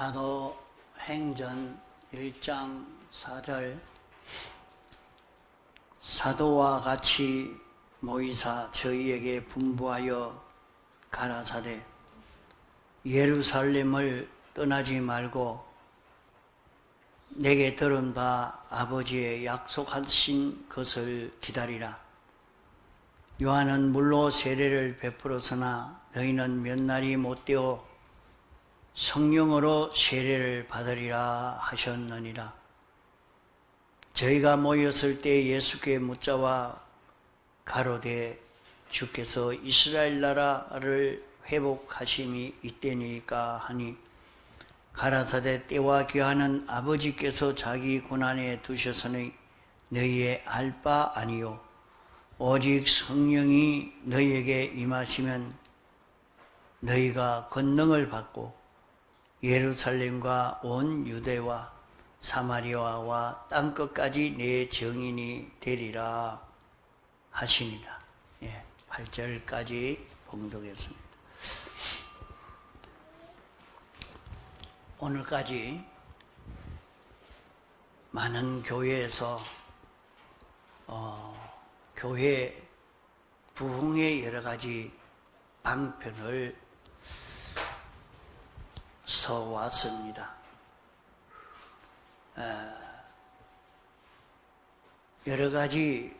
사도행전 1장 4절 사도와 같이 모이사 저희에게 분부하여 가라사대 예루살렘을 떠나지 말고 내게 들은 바 아버지의 약속하신 것을 기다리라. 요한은 물로 세례를 베풀었으나 너희는 몇 날이 못되어 성령으로 세례를 받으리라 하셨느니라. 저희가 모였을 때 예수께 묻자와 가로되 주께서 이스라엘 나라를 회복하심이 이때니까 하니 가라사대 때와 기한은 아버지께서 자기 고난에 두셨으니 너희의 알 바 아니요 오직 성령이 너희에게 임하시면 너희가 권능을 받고 예루살렘과 온 유대와 사마리아와 땅끝까지 내 증인이 되리라 하시니라. 8절까지 봉독했습니다. 오늘까지 많은 교회에서 교회 부흥의 여러 가지 방편을 써왔습니다. 여러 가지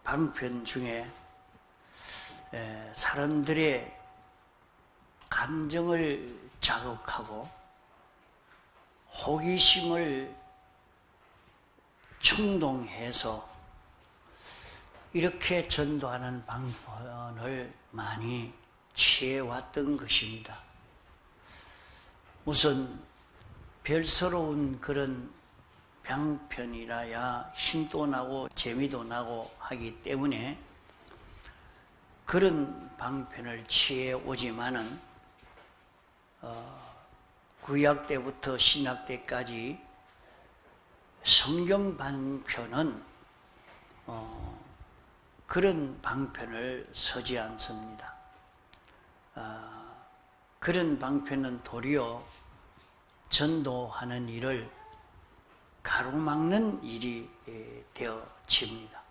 방편 중에 사람들의 감정을 자극하고 호기심을 충동해서 이렇게 전도하는 방법을 많이 취해왔던 것입니다. 우선 별스러운 그런 방편이라야 힘도 나고 재미도 나고 하기 때문에 그런 방편을 취해 오지만은 구약 때부터 신약 때까지 성경 방편은 그런 방편을 서지 않습니다. 그런 방편은 도리어 전도하는 일을 가로막는 일이 되어집니다.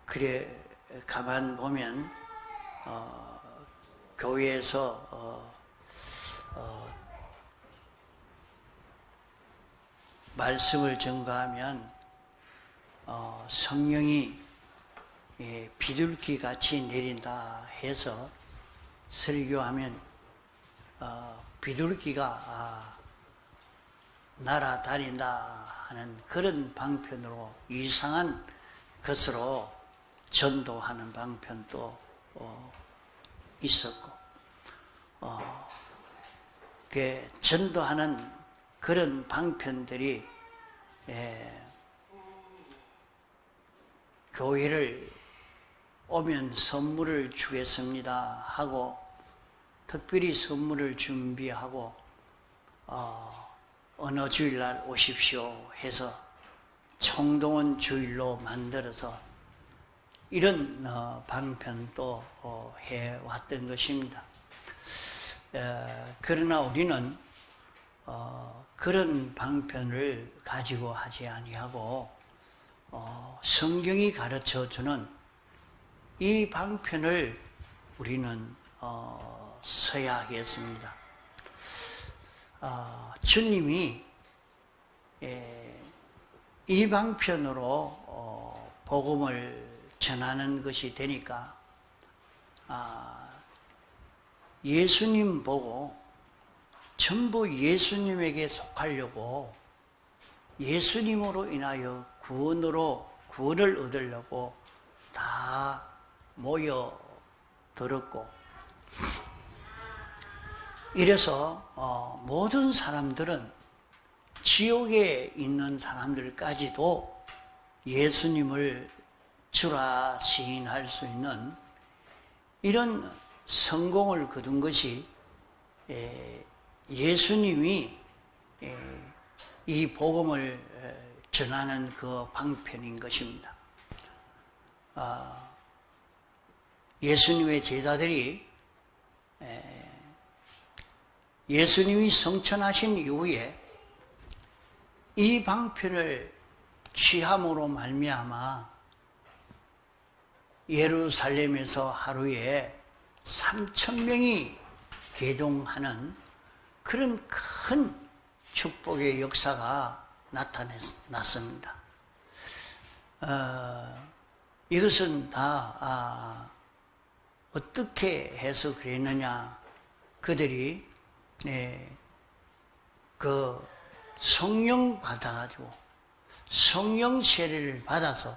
그래 가만 보면 교회에서 말씀을 전가하면 성령이 비둘기 같이 내린다 해서 설교하면 비둘기가 날아다닌다 하는 그런 방편으로 이상한 것으로 전도하는 방편도 있었고 전도하는 그런 방편들이 교회를 오면 선물을 주겠습니다 하고 특별히 선물을 준비하고 어느 주일날 오십시오 해서 총동원 주일로 만들어서 이런 방편도 해왔던 것입니다. 그러나 우리는 그런 방편을 가지고 하지 아니하고 성경이 가르쳐주는 이 방편을 우리는 써야 하겠습니다. 주님이 이 방편으로 복음을 전하는 것이 되니까 예수님 보고 전부 예수님에게 속하려고 예수님으로 인하여 구원을 얻으려고 다 모여 들었고 이래서 모든 사람들은 지옥에 있는 사람들까지도 예수님을 주라 시인할 수 있는 이런 성공을 거둔 것이 예수님이 이 복음을 전하는 그 방편인 것입니다. 예수님의 제자들이 예수님이 성천하신 이후에 이 방편을 취함으로 말미암아 예루살렘에서 하루에 3,000명이 개종하는 그런 큰 축복의 역사가 나타났습니다. 이것은 다 어떻게 해서 그랬느냐? 그들이 그 성령 받아가지고 성령 세례를 받아서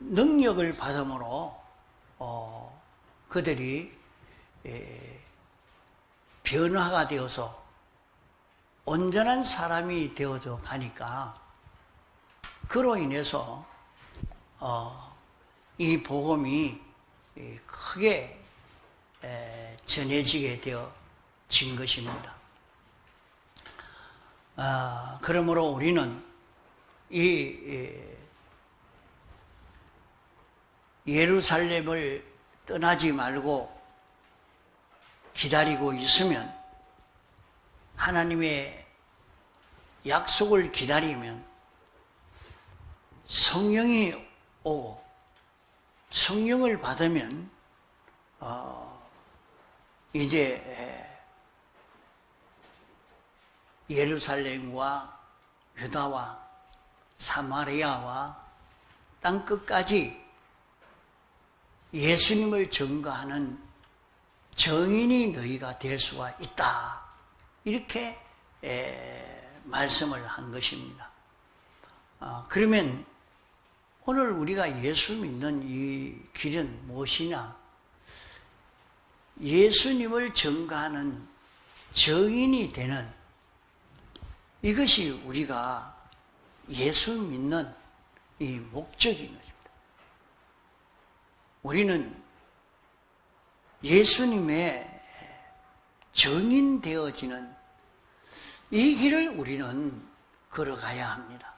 능력을 받음으로 그들이 변화가 되어서 온전한 사람이 되어져 가니까 그로 인해서 이 복음이 크게 전해지게 되어진 것입니다. 그러므로 우리는 이 예루살렘을 떠나지 말고 기다리고 있으면, 하나님의 약속을 기다리면 성령이 오고 성령을 받으면 이제 예루살렘과 유다와 사마리아와 땅끝까지 예수님을 증거하는 정인이 너희가 될 수가 있다. 이렇게 말씀을 한 것입니다. 그러면 오늘 우리가 예수 믿는 이 길은 무엇이냐? 예수님을 증거하는 정인이 되는, 이것이 우리가 예수 믿는 이 목적인 것입니다. 우리는 예수님의 정인 되어지는 이 길을 우리는 걸어가야 합니다.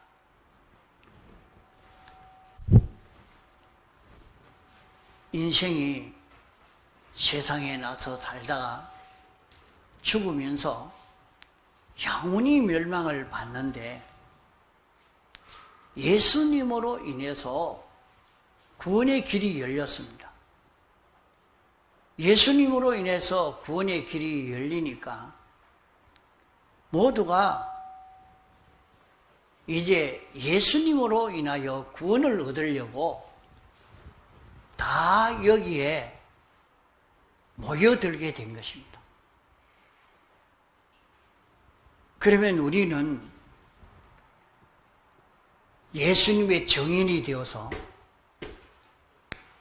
인생이 세상에 나서 살다가 죽으면서 영원히 멸망을 받는데 예수님으로 인해서 구원의 길이 열렸습니다. 예수님으로 인해서 구원의 길이 열리니까 모두가 이제 예수님으로 인하여 구원을 얻으려고 다 여기에 모여들게 된 것입니다. 그러면 우리는 예수님의 정인이 되어서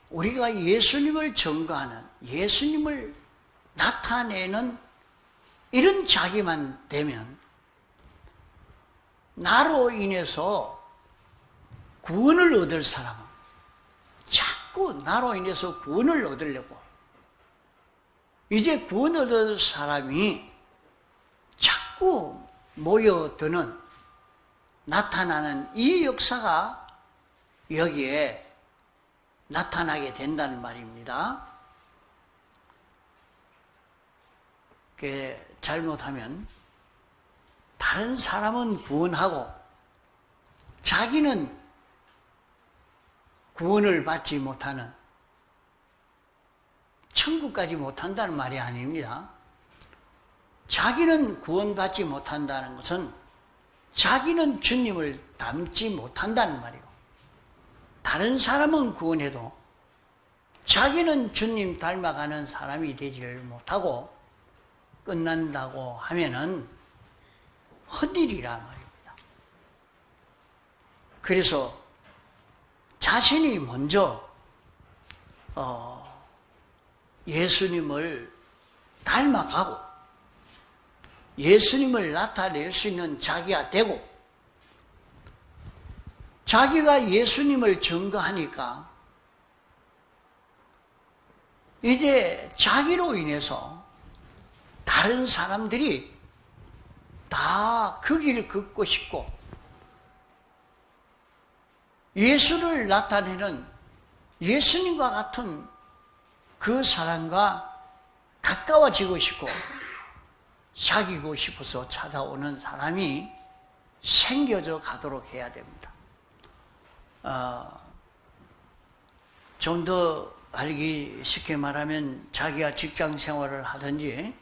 우리가 예수님을 증거하는, 예수님을 나타내는 이런 자기만 되면 나로 인해서 구원을 얻을 사람은 자꾸 나로 인해서 구원을 얻으려고, 이제 구원을 얻을 사람이 자꾸 모여드는, 나타나는 이 역사가 여기에 나타나게 된다는 말입니다. 잘못하면 다른 사람은 구원하고 자기는 구원을 받지 못하는, 천국까지 못한다는 말이 아닙니다. 자기는 구원받지 못한다는 것은 자기는 주님을 닮지 못한다는 말이고, 다른 사람은 구원해도 자기는 주님 닮아가는 사람이 되지를 못하고 끝난다고 하면은 헛일이라 말입니다. 그래서 자신이 먼저 예수님을 닮아가고 예수님을 나타낼 수 있는 자기가 되고, 자기가 예수님을 증거하니까 이제 자기로 인해서 다른 사람들이 다 그 길을 걷고 싶고 예수를 나타내는 예수님과 같은 그 사람과 가까워지고 싶고 사귀고 싶어서 찾아오는 사람이 생겨져 가도록 해야 됩니다. 좀 더 알기 쉽게 말하면 자기가 직장 생활을 하든지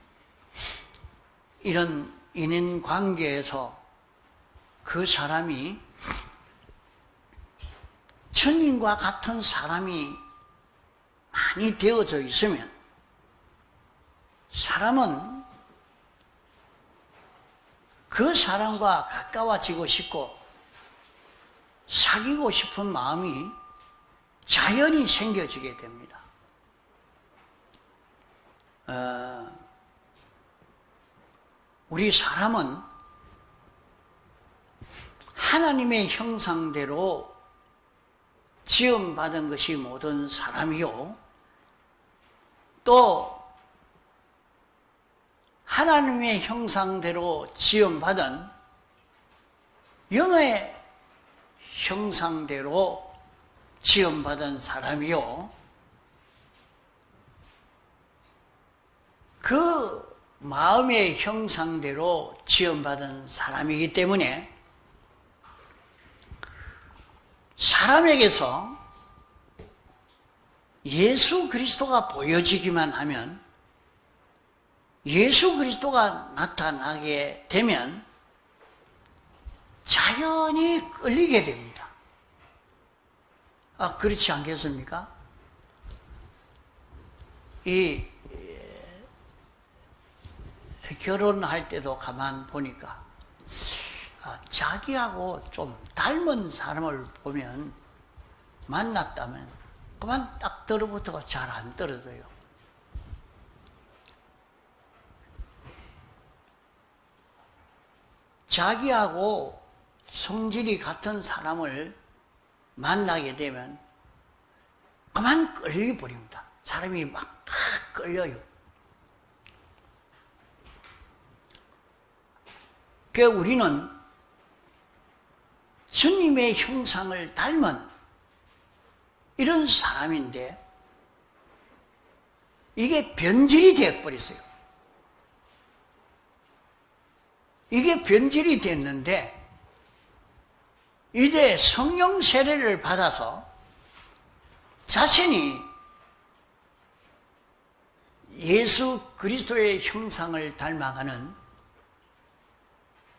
이런 인연 관계에서 그 사람이 주님과 같은 사람이 많이 되어져 있으면 사람은 그 사람과 가까워지고 싶고 사귀고 싶은 마음이 자연히 생겨지게 됩니다. 우리 사람은 하나님의 형상대로 지음받은 것이 모든 사람이요, 또 하나님의 형상대로 지음받은 영의 형상대로 지음받은 사람이요, 그 마음의 형상대로 지음받은 사람이기 때문에 사람에게서 예수 그리스도가 보여지기만 하면, 예수 그리스도가 나타나게 되면 자연히 끌리게 됩니다. 그렇지 않겠습니까? 결혼할 때도 가만 보니까 자기하고 좀 닮은 사람을 보면, 만났다면 그만 딱 들어붙어가 잘 안 떨어져요. 자기하고 성질이 같은 사람을 만나게 되면 그만 끌려버립니다. 사람이 막 다 끌려요. 그러니까 우리는 주님의 형상을 닮은 이런 사람인데 이게 변질이 되어버렸어요. 이게 변질이 됐는데 이제 성령 세례를 받아서 자신이 예수 그리스도의 형상을 닮아가는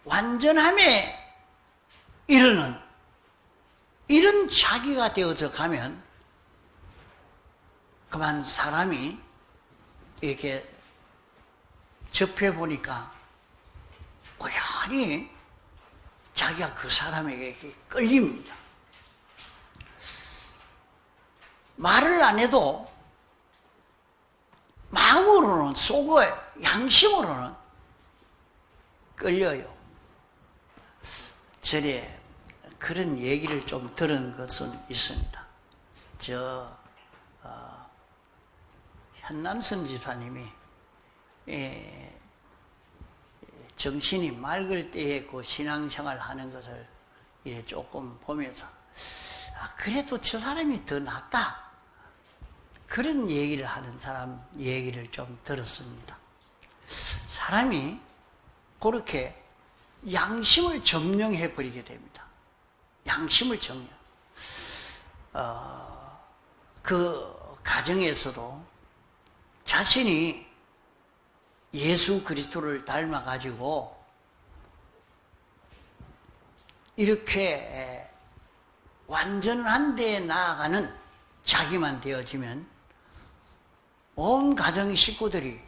완전함에 이르는 이런 자기가 되어져 가면 그만 사람이 이렇게 접해보니까 우연히 자기가 그 사람에게 끌립니다. 말을 안 해도 마음으로는, 속에 양심으로는 끌려요. 전에 그런 얘기를 좀 들은 것은 있습니다. 현남선 집사님이 정신이 맑을 때에 그 신앙생활 하는 것을 이렇게 조금 보면서 그래도 저 사람이 더 낫다, 그런 얘기를 하는 사람 얘기를 좀 들었습니다. 사람이 그렇게 양심을 점령해 버리게 됩니다. 양심을 점령. 그 가정에서도 자신이 예수 그리스도를 닮아가지고 이렇게 완전한 데에 나아가는 자기만 되어지면 온 가정 식구들이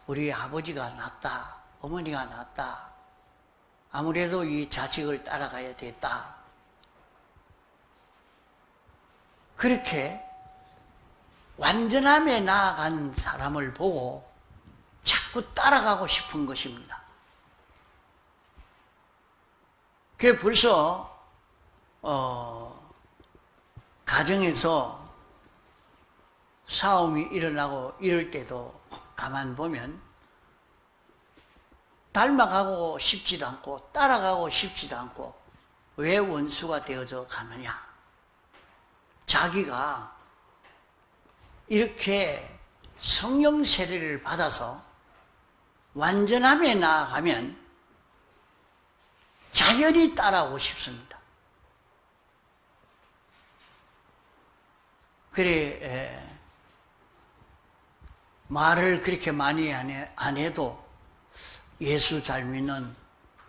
우리 아버지가 낫다, 어머니가 낫다, 아무래도 이 자식을 따라가야 됐다, 그렇게 완전함에 나아간 사람을 보고 자꾸 따라가고 싶은 것입니다. 그게 벌써 가정에서 싸움이 일어나고 이럴 때도 가만 보면 닮아가고 싶지도 않고 따라가고 싶지도 않고 왜 원수가 되어져 가느냐? 자기가 이렇게 성령 세례를 받아서 완전함에 나아가면 자연히 따라오고 싶습니다. 그래, 말을 그렇게 많이 안 해도 예수 잘 믿는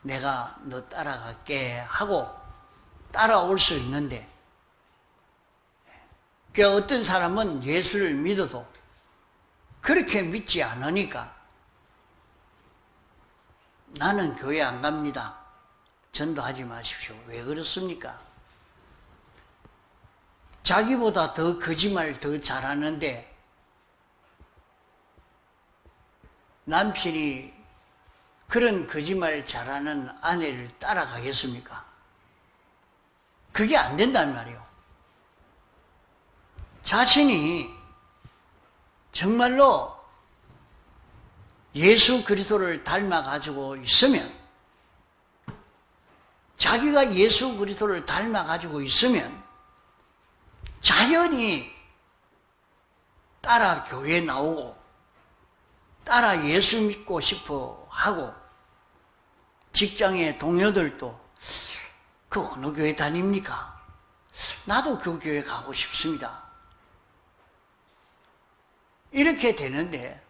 내가 너 따라갈게 하고 따라올 수 있는데, 그 어떤 사람은 예수를 믿어도 그렇게 믿지 않으니까 나는 교회 안 갑니다. 전도하지 마십시오. 왜 그렇습니까? 자기보다 더 거짓말 더 잘하는데 남편이 그런 거짓말 잘하는 아내를 따라가겠습니까? 그게 안 된단 말이에요. 자신이 정말로 예수 그리스도를 닮아가지고 있으면, 자기가 예수 그리스도를 닮아가지고 있으면 자연히 따라 교회에 나오고 따라 예수 믿고 싶어 하고, 직장의 동료들도 그 어느 교회 다닙니까? 나도 그 교회 가고 싶습니다. 이렇게 되는데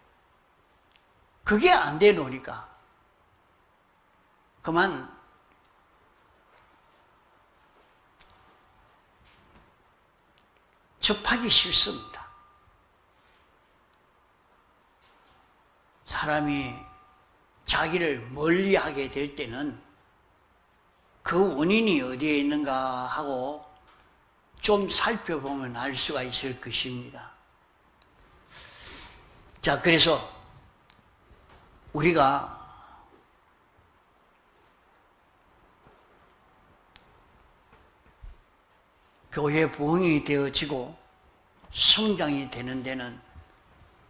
그게 안 되노니까 그만 접하기 싫습니다. 사람이 자기를 멀리하게 될 때는 그 원인이 어디에 있는가 하고 좀 살펴보면 알 수가 있을 것입니다. 자, 그래서 우리가 교회 부흥이 되어지고 성장이 되는 데는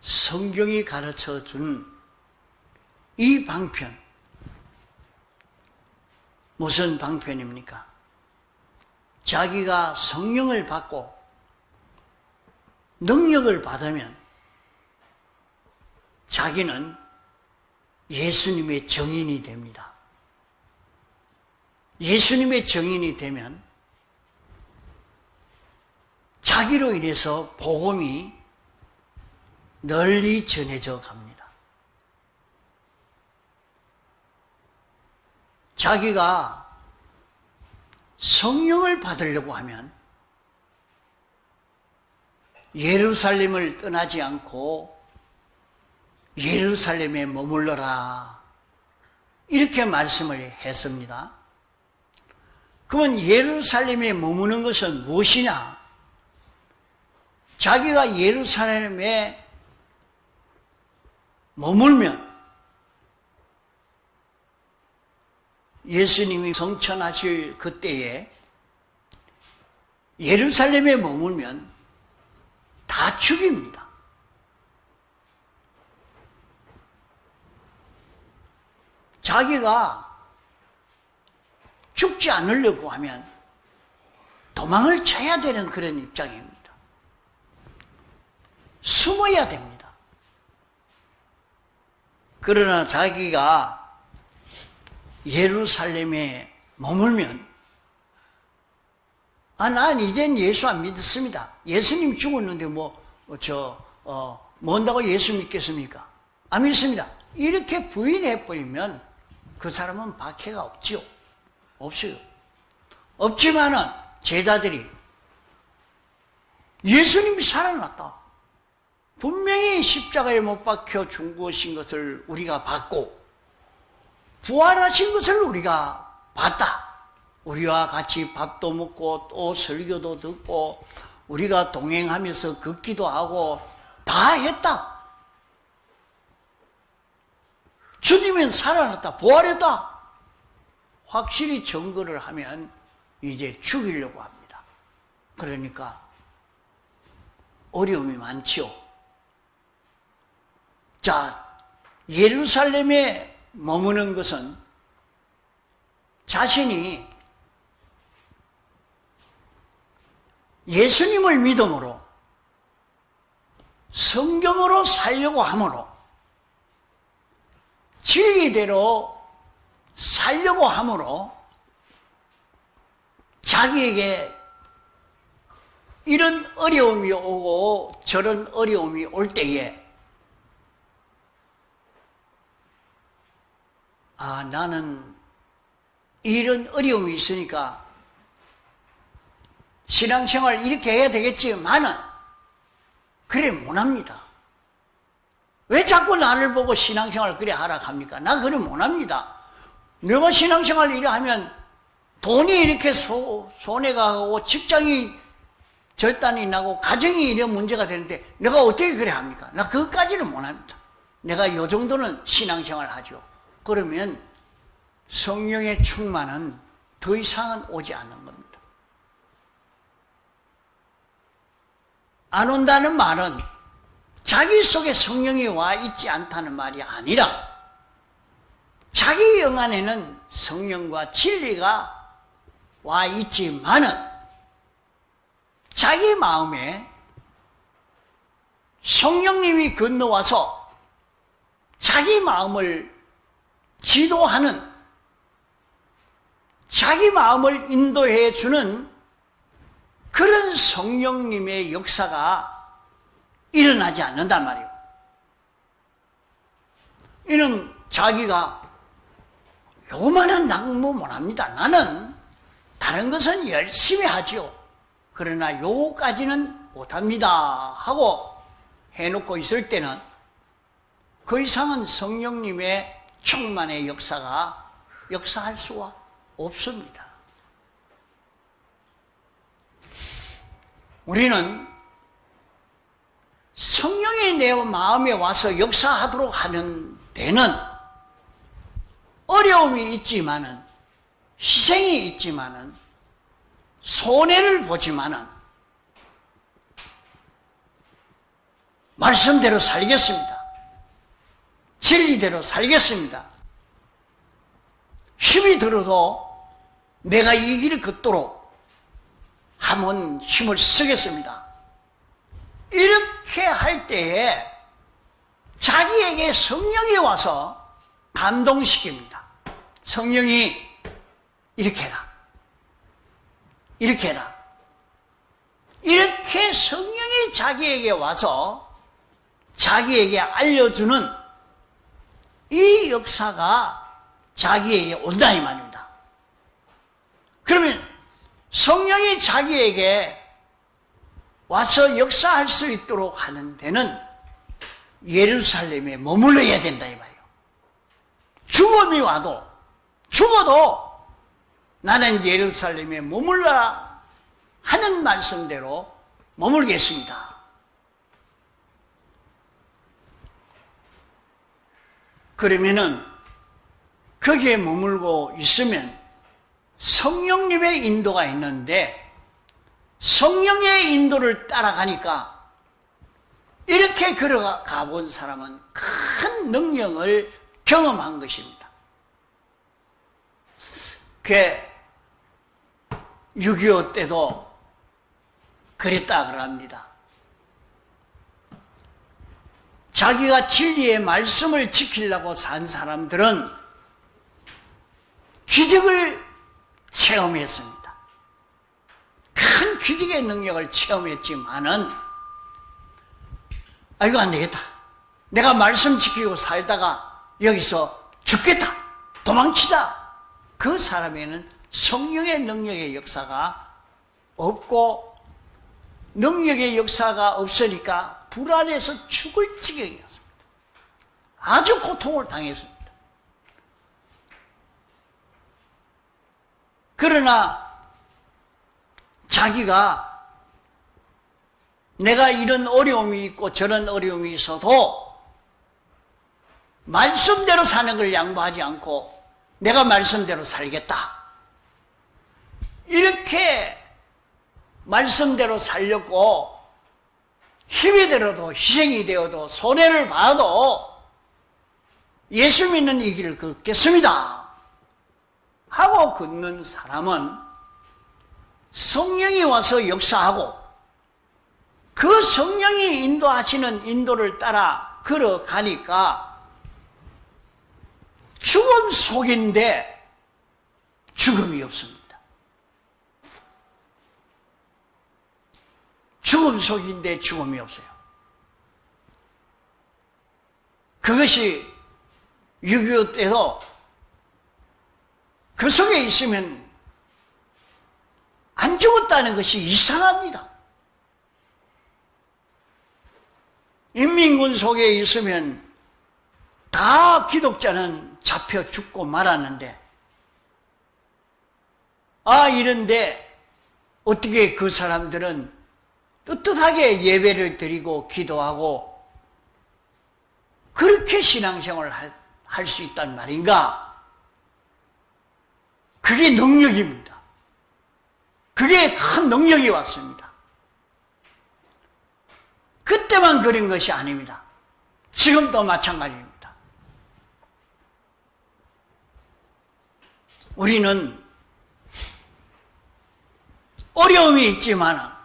성경이 가르쳐 준 이 방편, 무슨 방편입니까? 자기가 성령을 받고 능력을 받으면 자기는 예수님의 증인이 됩니다. 예수님의 증인이 되면 자기로 인해서 복음이 널리 전해져 갑니다. 자기가 성령을 받으려고 하면 예루살렘을 떠나지 않고 예루살렘에 머물러라, 이렇게 말씀을 했습니다. 그러면 예루살렘에 머무는 것은 무엇이냐? 자기가 예루살렘에 머물면 예수님이 성천하실 그때에 예루살렘에 머물면 다 죽입니다. 자기가 죽지 않으려고 하면 도망을 쳐야 되는 그런 입장입니다. 숨어야 됩니다. 그러나 자기가 예루살렘에 머물면, 난 이젠 예수 안 믿습니다. 예수님 죽었는데 뭔다고 예수 믿겠습니까? 안 믿습니다. 이렇게 부인해버리면 그 사람은 박해가 없지요. 없어요. 없지만은 제자들이 예수님이 살아났다, 분명히 십자가에 못 박혀 죽으신 것을 우리가 봤고 부활하신 것을 우리가 봤다. 우리와 같이 밥도 먹고 또 설교도 듣고 우리가 동행하면서 걷기도 하고 다 했다. 주님은 살아났다, 부활했다, 확실히 증거를 하면 이제 죽이려고 합니다. 그러니까 어려움이 많지요. 자, 예루살렘에 머무는 것은 자신이 예수님을 믿음으로 성경으로 살려고 함으로, 진리대로 살려고 함으로 자기에게 이런 어려움이 오고 저런 어려움이 올 때에 나는 이런 어려움이 있으니까 신앙생활 이렇게 해야 되겠지만은 그래 못합니다. 왜 자꾸 나를 보고 신앙생활 그래 하라 합니까? 나 그래 못합니다. 내가 신앙생활 이래 하면 돈이 이렇게 손해가 가고 직장이 절단이 나고 가정이 이런 문제가 되는데 내가 어떻게 그래 합니까? 나 그것까지는 못합니다. 내가 요 정도는 신앙생활 하죠. 그러면 성령의 충만은 더 이상은 오지 않는 겁니다. 안 온다는 말은 자기 속에 성령이 와 있지 않다는 말이 아니라 자기 영 안에는 성령과 진리가 와 있지만은 자기 마음에 성령님이 건너와서 자기 마음을 지도하는, 자기 마음을 인도해 주는 그런 성령님의 역사가 일어나지 않는단 말이에요. 이는 자기가 요만한 낙무 못합니다. 나는 다른 것은 열심히 하지요. 그러나 요거까지는 못합니다 하고 해놓고 있을 때는 그 이상은 성령님의 충만의 역사할 수가 없습니다. 우리는 성령이 내 마음에 와서 역사하도록 하는 데는 어려움이 있지만은, 희생이 있지만은, 손해를 보지만은 말씀대로 살겠습니다. 진리대로 살겠습니다. 힘이 들어도 내가 이 길을 걷도록 한번 힘을 쓰겠습니다. 이렇게 할 때에 자기에게 성령이 와서 감동시킵니다. 성령이 이렇게 해라, 이렇게 해라. 이렇게 성령이 자기에게 와서 자기에게 알려주는 이 역사가 자기에게 온다 이 말입니다. 그러면 성령이 자기에게 와서 역사할 수 있도록 하는 데는 예루살렘에 머물러야 된다 이 말이에요. 죽음이 와도, 죽어도 나는 예루살렘에 머물러라 하는 말씀대로 머물겠습니다. 그러면은 거기에 머물고 있으면 성령님의 인도가 있는데 성령의 인도를 따라가니까 이렇게 걸어가 본 사람은 큰 능력을 경험한 것입니다. 그 6.25 때도 그랬다 그럽니다. 자기가 진리의 말씀을 지키려고 산 사람들은 기적을 체험했습니다. 큰 기적의 능력을 체험했지만은 이거 안 되겠다. 내가 말씀 지키고 살다가 여기서 죽겠다. 도망치자. 그 사람에는 성령의 능력의 역사가 없고 능력의 역사가 없으니까 불안해서 죽을 지경이었습니다. 아주 고통을 당했습니다. 그러나 자기가 내가 이런 어려움이 있고 저런 어려움이 있어도 말씀대로 사는 걸 양보하지 않고 내가 말씀대로 살겠다. 이렇게 말씀대로 살려고 힘이 들어도 희생이 되어도 손해를 봐도 예수 믿는 이 길을 걷겠습니다 하고 걷는 사람은 성령이 와서 역사하고 그 성령이 인도하시는 인도를 따라 걸어가니까 죽음 속인데 죽음이 없습니다. 죽음 속인데 죽음이 없어요. 그것이 6.25 때도 그 속에 있으면 안 죽었다는 것이 이상합니다. 인민군 속에 있으면 다 기독자는 잡혀 죽고 말았는데, 이런데 어떻게 그 사람들은 떳떳하게 예배를 드리고 기도하고 그렇게 신앙생활을 할 수 있단 말인가? 그게 능력입니다. 그게 큰 능력이 왔습니다. 그때만 그런 것이 아닙니다. 지금도 마찬가지입니다. 우리는 어려움이 있지만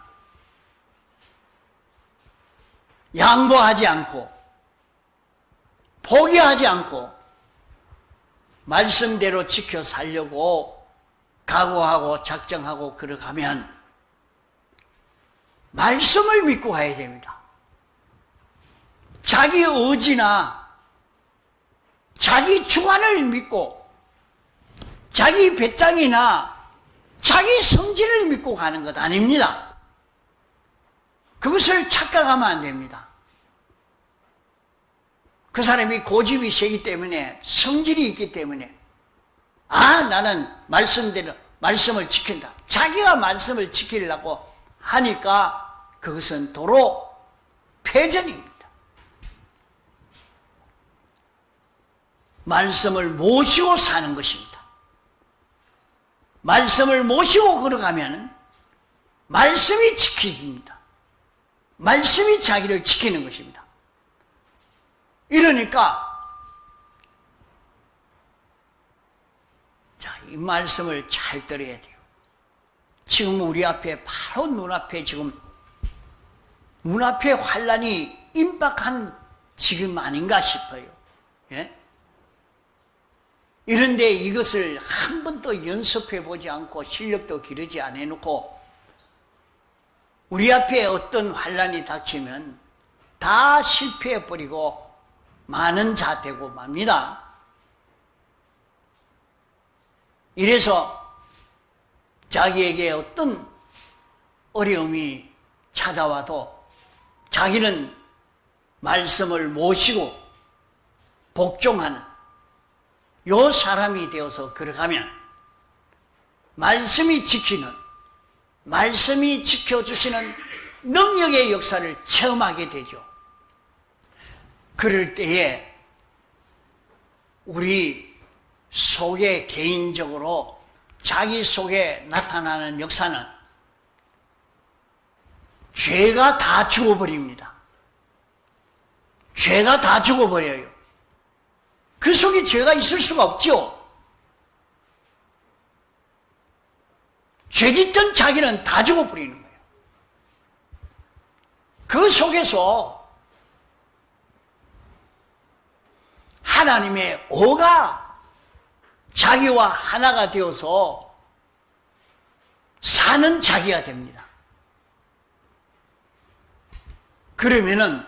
양보하지 않고 포기하지 않고 말씀대로 지켜 살려고 각오하고 작정하고 걸어가면 말씀을 믿고 가야 됩니다. 자기 의지나 자기 주관을 믿고 자기 배짱이나 자기 성질을 믿고 가는 것 아닙니다. 그것을 착각하면 안 됩니다. 그 사람이 고집이 세기 때문에, 성질이 있기 때문에, 나는 말씀대로 말씀을 지킨다. 자기가 말씀을 지키려고 하니까 그것은 도로 패전입니다. 말씀을 모시고 사는 것입니다. 말씀을 모시고 걸어가면 말씀이 지킵니다. 말씀이 자기를 지키는 것입니다. 이러니까 이 말씀을 잘 들어야 돼요. 지금 우리 앞에 바로 눈앞에 눈앞에 환란이 임박한 지금 아닌가 싶어요. 예? 이런데 이것을 한 번도 연습해 보지 않고 실력도 기르지 않아 놓고 우리 앞에 어떤 환란이 닥치면 다 실패해 버리고 많은 자 되고 맙니다. 이래서 자기에게 어떤 어려움이 찾아와도 자기는 말씀을 모시고 복종하는 요 사람이 되어서 걸어가면 말씀이 지키는, 말씀이 지켜주시는 능력의 역사를 체험하게 되죠. 그럴 때에 우리 속에 개인적으로 자기 속에 나타나는 역사는 죄가 다 죽어버립니다. 죄가 다 죽어버려요. 그 속에 죄가 있을 수가 없죠. 죄 짓던 자기는 다 죽어버리는 거예요. 그 속에서 하나님의 오가 자기와 하나가 되어서 사는 자기가 됩니다. 그러면은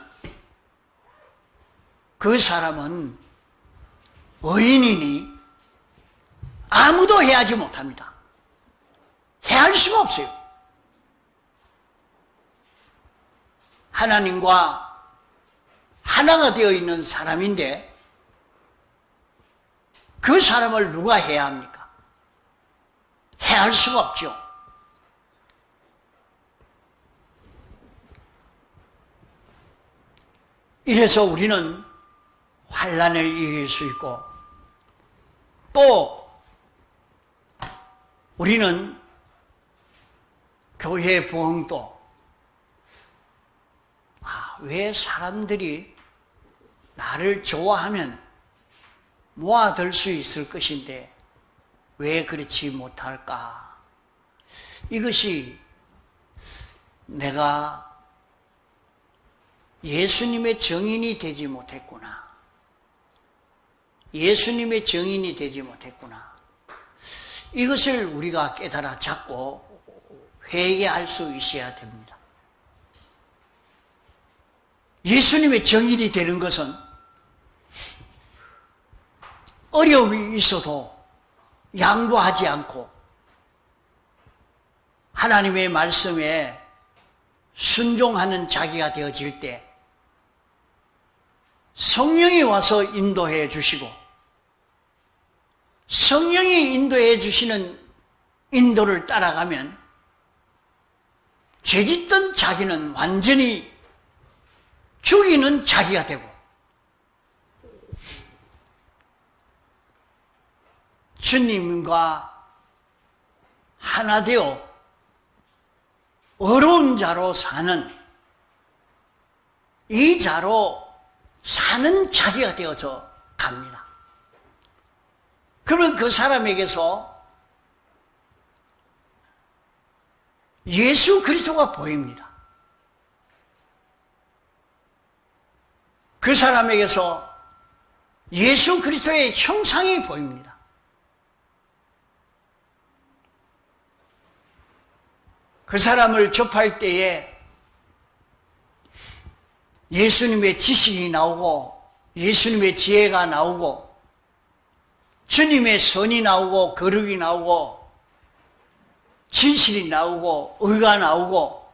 그 사람은 의인이니 아무도 해하지 못합니다. 해할 수가 없어요. 하나님과 하나가 되어 있는 사람인데 그 사람을 누가 해야 합니까? 해할 수가 없죠. 이래서 우리는 환난을 이길 수 있고 또 우리는 교회 부흥도 왜 사람들이 나를 좋아하면 모아들 수 있을 것인데 왜 그렇지 못할까? 이것이 내가 예수님의 증인이 되지 못했구나. 예수님의 증인이 되지 못했구나. 이것을 우리가 깨달아 잡고 회개할 수 있어야 됩니다. 예수님의 증인이 되는 것은 어려움이 있어도 양보하지 않고 하나님의 말씀에 순종하는 자기가 되어질 때 성령이 와서 인도해 주시고 성령이 인도해 주시는 인도를 따라가면 죄짓던 자기는 완전히 죽이는 자기가 되고 주님과 하나 되어 어려운 자로 사는 이 자로 사는 자기가 되어서 갑니다. 그러면 그 사람에게서 예수 그리스도가 보입니다. 그 사람에게서 예수 그리스도의 형상이 보입니다. 그 사람을 접할 때에 예수님의 지식이 나오고 예수님의 지혜가 나오고 주님의 선이 나오고 거룩이 나오고 진실이 나오고 의가 나오고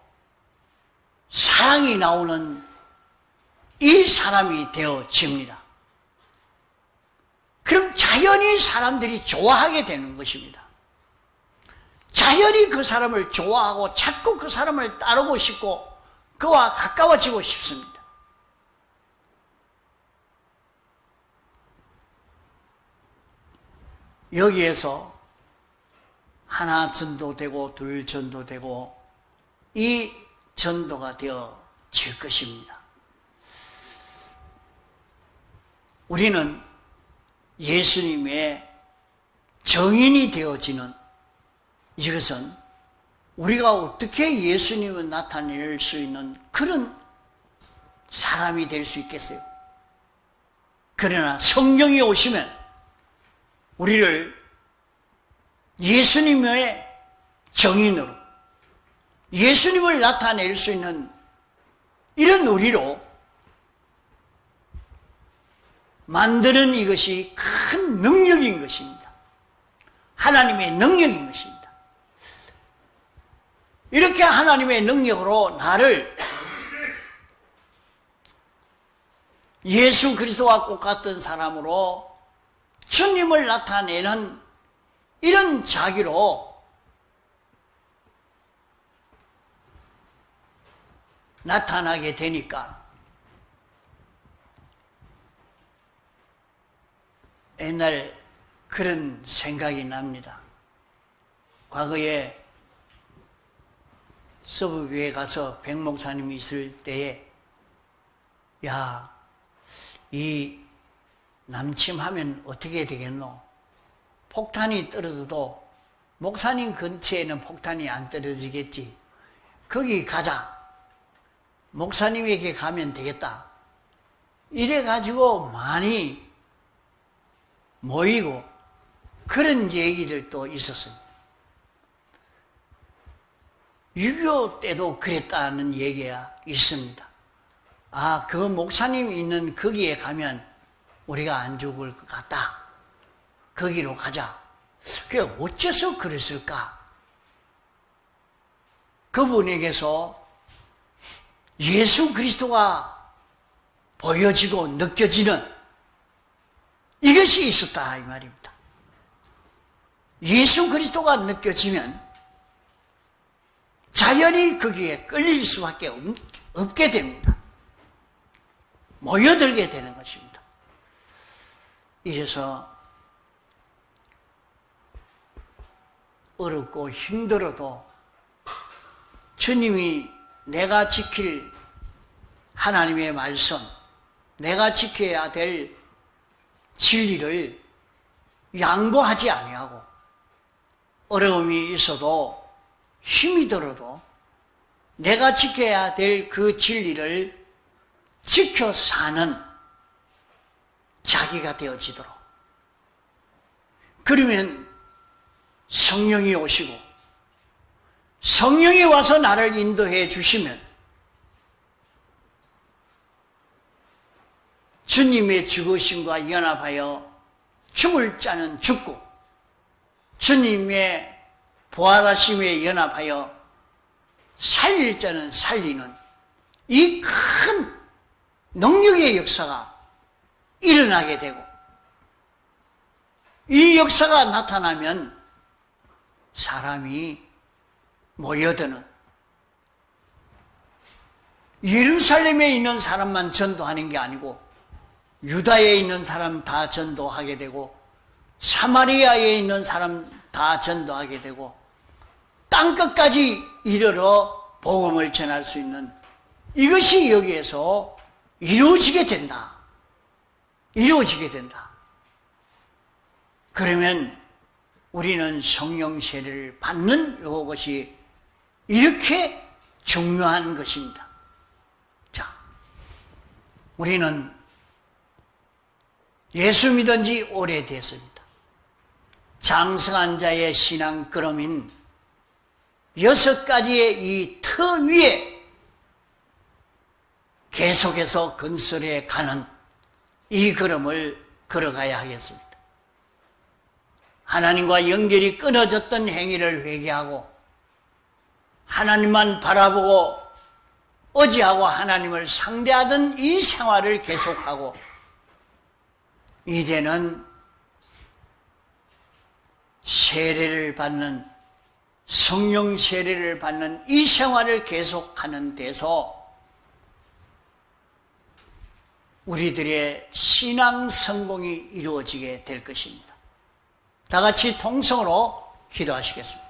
사랑이 나오는 이 사람이 되어집니다. 그럼 자연히 사람들이 좋아하게 되는 것입니다. 자연히 그 사람을 좋아하고 자꾸 그 사람을 따르고 싶고 그와 가까워지고 싶습니다. 여기에서 하나 전도되고 둘 전도되고 이 전도가 되어질 것입니다. 우리는 예수님의 정인이 되어지는 이것은 우리가 어떻게 예수님을 나타낼 수 있는 그런 사람이 될 수 있겠어요? 그러나 성령이 오시면 우리를 예수님의 정인으로 예수님을 나타낼 수 있는 이런 우리로 만드는 이것이 큰 능력인 것입니다. 하나님의 능력인 것입니다. 이렇게 하나님의 능력으로 나를 예수 그리스도와 똑같은 사람으로 주님을 나타내는 이런 자기로 나타나게 되니까 옛날 그런 생각이 납니다. 과거에 서부교회 가서 백 목사님이 있을 때에 야, 이 남침하면 어떻게 되겠노? 폭탄이 떨어져도 목사님 근처에는 폭탄이 안 떨어지겠지. 거기 가자. 목사님에게 가면 되겠다. 이래가지고 많이 모이고 그런 얘기들도 있었습니다. 6.25 때도 그랬다는 얘기가 있습니다. 아, 그 목사님이 있는 거기에 가면 우리가 안 죽을 것 같다. 거기로 가자. 그게 어째서 그랬을까? 그분에게서 예수 그리스도가 보여지고 느껴지는 이것이 있었다 이 말입니다. 예수 그리스도가 느껴지면 자연히 거기에 끌릴 수밖에 없게 됩니다. 모여들게 되는 것입니다. 이래서 어렵고 힘들어도 주님이 내가 지킬 하나님의 말씀, 내가 지켜야 될 진리를 양보하지 아니하고 어려움이 있어도 힘이 들어도 내가 지켜야 될 그 진리를 지켜 사는 자기가 되어지도록. 그러면 성령이 오시고 성령이 와서 나를 인도해 주시면 주님의 죽으심과 연합하여 죽을 자는 죽고 주님의 부활하심에 연합하여 살릴 자는 살리는 이 큰 능력의 역사가 일어나게 되고, 이 역사가 나타나면 사람이 모여드는, 예루살렘에 있는 사람만 전도하는 게 아니고 유다에 있는 사람 다 전도하게 되고 사마리아에 있는 사람 다 전도하게 되고 땅끝까지 이르러 복음을 전할 수 있는, 이것이 여기에서 이루어지게 된다. 이루어지게 된다. 그러면 우리는 성령 세례를 받는 이것이 이렇게 중요한 것입니다. 자, 우리는 예수 믿은 지 오래됐습니다. 장성한 자의 신앙 걸음인 6가지의 이 터 위에 계속해서 건설해 가는 이 걸음을 걸어가야 하겠습니다. 하나님과 연결이 끊어졌던 행위를 회개하고 하나님만 바라보고 의지하고 하나님을 상대하던 이 생활을 계속하고 이제는 세례를 받는, 성령 세례를 받는 이 생활을 계속하는 데서 우리들의 신앙 성공이 이루어지게 될 것입니다. 다 같이 통성으로 기도하시겠습니다.